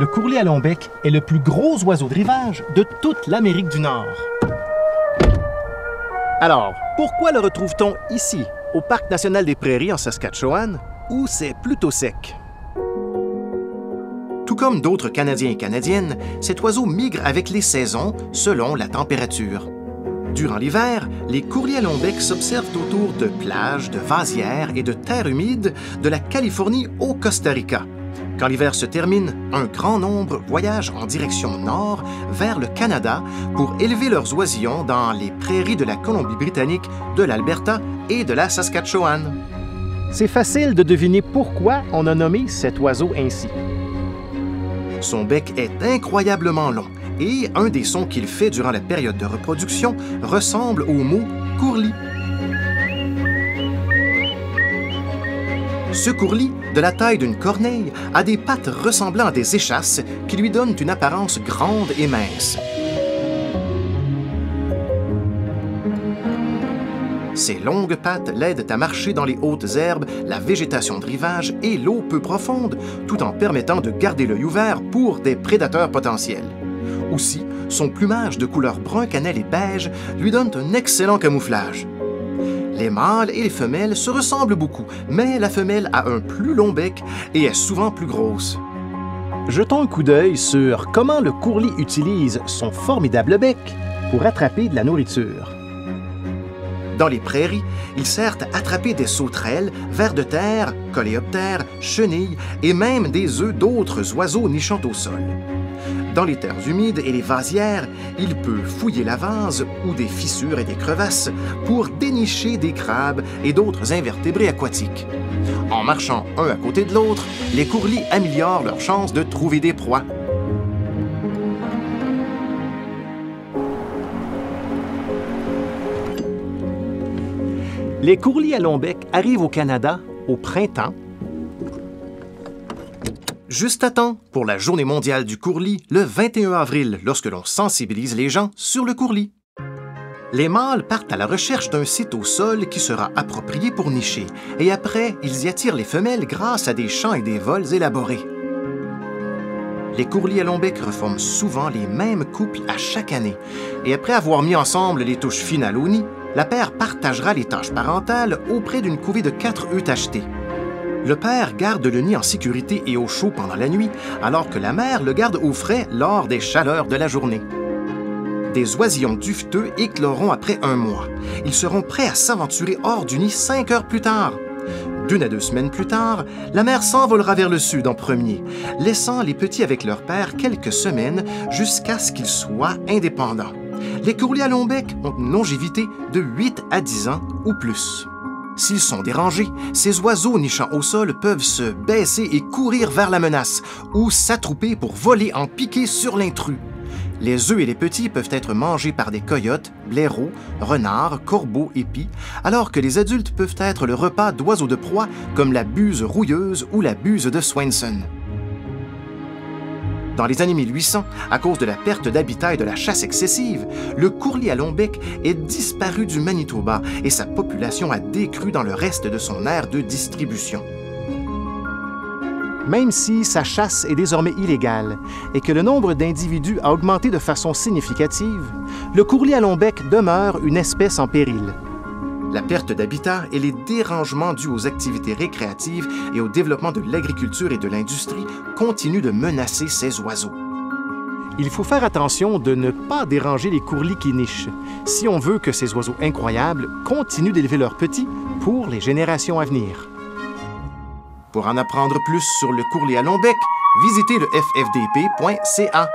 Le courlis à long bec est le plus gros oiseau de rivage de toute l'Amérique du Nord. Alors, pourquoi le retrouve-t-on ici, au Parc national des Prairies en Saskatchewan, où c'est plutôt sec? Tout comme d'autres Canadiens et Canadiennes, cet oiseau migre avec les saisons selon la température. Durant l'hiver, les courlis à long bec s'observent autour de plages, de vasières et de terres humides de la Californie au Costa Rica. Quand l'hiver se termine, un grand nombre voyagent en direction nord vers le Canada pour élever leurs oisillons dans les prairies de la Colombie-Britannique, de l'Alberta et de la Saskatchewan. C'est facile de deviner pourquoi on a nommé cet oiseau ainsi. Son bec est incroyablement long et un des sons qu'il fait durant la période de reproduction ressemble au mot « courlis ». Ce courlis, de la taille d'une corneille, a des pattes ressemblant à des échasses qui lui donnent une apparence grande et mince. Ses longues pattes l'aident à marcher dans les hautes herbes, la végétation de rivage et l'eau peu profonde, tout en permettant de garder l'œil ouvert pour des prédateurs potentiels. Aussi, son plumage de couleur brun cannelle et beige lui donne un excellent camouflage. Les mâles et les femelles se ressemblent beaucoup, mais la femelle a un plus long bec et est souvent plus grosse. Jetons un coup d'œil sur comment le courlis utilise son formidable bec pour attraper de la nourriture. Dans les prairies, il sert à attraper des sauterelles, vers de terre, coléoptères, chenilles et même des œufs d'autres oiseaux nichant au sol. Dans les terres humides et les vasières, il peut fouiller la vase ou des fissures et des crevasses pour dénicher des crabes et d'autres invertébrés aquatiques. En marchant un à côté de l'autre, les courlis améliorent leurs chances de trouver des proies. Les courlis à long bec arrivent au Canada au printemps, juste à temps pour la Journée mondiale du courlis le 21 avril, lorsque l'on sensibilise les gens sur le courlis. Les mâles partent à la recherche d'un site au sol qui sera approprié pour nicher, et après, ils y attirent les femelles grâce à des chants et des vols élaborés. Les courlis à long bec reforment souvent les mêmes couples à chaque année, et après avoir mis ensemble les touches finales au nid, la paire partagera les tâches parentales auprès d'une couvée de 4 œufs tachetés. Le père garde le nid en sécurité et au chaud pendant la nuit, alors que la mère le garde au frais lors des chaleurs de la journée. Des oisillons duveteux écloront après 1 mois. Ils seront prêts à s'aventurer hors du nid 5 heures plus tard. 1 à 2 semaines plus tard, la mère s'envolera vers le sud en premier, laissant les petits avec leur père quelques semaines jusqu'à ce qu'ils soient indépendants. Les courlis à long bec ont une longévité de 8 à 10 ans ou plus. S'ils sont dérangés, ces oiseaux nichant au sol peuvent se baisser et courir vers la menace ou s'attrouper pour voler en piqué sur l'intrus. Les œufs et les petits peuvent être mangés par des coyotes, blaireaux, renards, corbeaux et pies, alors que les adultes peuvent être le repas d'oiseaux de proie comme la buse rouilleuse ou la buse de Swainson. Dans les années 1800, à cause de la perte d'habitat et de la chasse excessive, le courlis à long bec est disparu du Manitoba et sa population a décru dans le reste de son aire de distribution. Même si sa chasse est désormais illégale et que le nombre d'individus a augmenté de façon significative, le courlis à long bec demeure une espèce en péril. La perte d'habitat et les dérangements dus aux activités récréatives et au développement de l'agriculture et de l'industrie continuent de menacer ces oiseaux. Il faut faire attention de ne pas déranger les courlis qui nichent, si on veut que ces oiseaux incroyables continuent d'élever leurs petits pour les générations à venir. Pour en apprendre plus sur le courlis à long bec, visitez le ffdp.ca.